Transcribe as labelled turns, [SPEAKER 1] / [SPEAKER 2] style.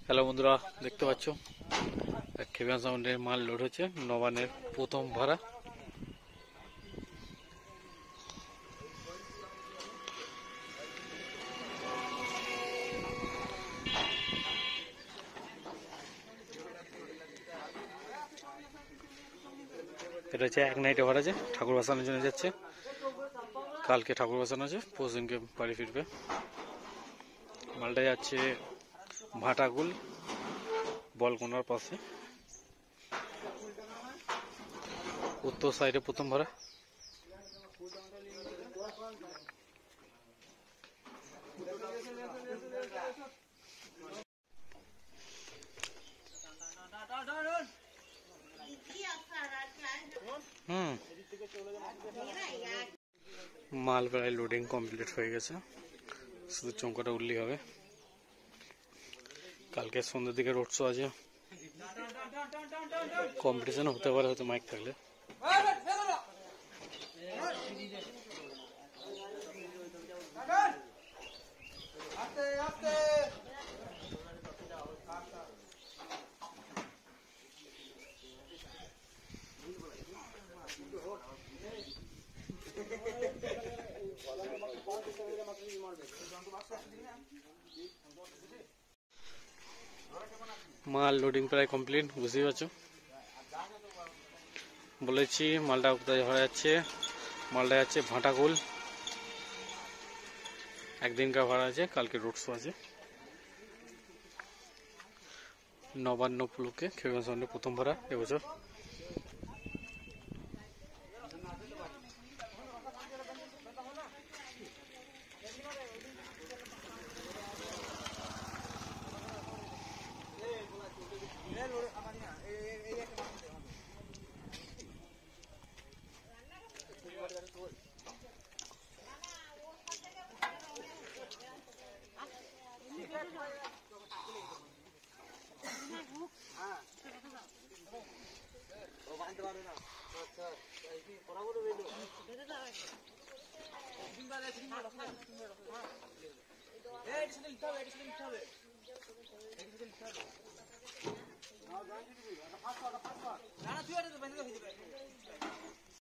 [SPEAKER 1] Hello বন্ধুরা, দেখতে পাচ্ছ খেবিয়ান সাউন্ডের মাল লোড হচ্ছে। নবানের প্রথম ভাড়া। এটা হচ্ছে এক নাইটে ভাড়া আছে, ঠাকুর বসানোর জন্য যাচ্ছে। কালকে ঠাকুর বসানো আছে, পরশুদিনকে বাড়ি ফিরবে। মালটা যাচ্ছে ভাটাগুল বলকোনার পাশে, উত্তর সাইডে প্রথম ভাড়া। মাল প্রায় লোডিং কমপ্লিট হয়ে গেছে, শুধু চৌকাটা উঠলেই হবে। কালকে সন্ধ্যের দিকে রোড শো আছে, কম্পিটিশন হতে পারে হয়তো মাইক থাকলে। মাল লোডিং প্রায় কমপ্লিট, বুঝতেই পারছো। বলেছি মালটা কোথায় ধরা যাচ্ছে। মালটা যাচ্ছে ভাটাগুল। একদিনকার ভাড়া আছে, কালকে রোড শো আছে। নবান্ন উপলক্ষে খেবিয়ান সাউন্ডের প্রথম ভাড়া এবছর।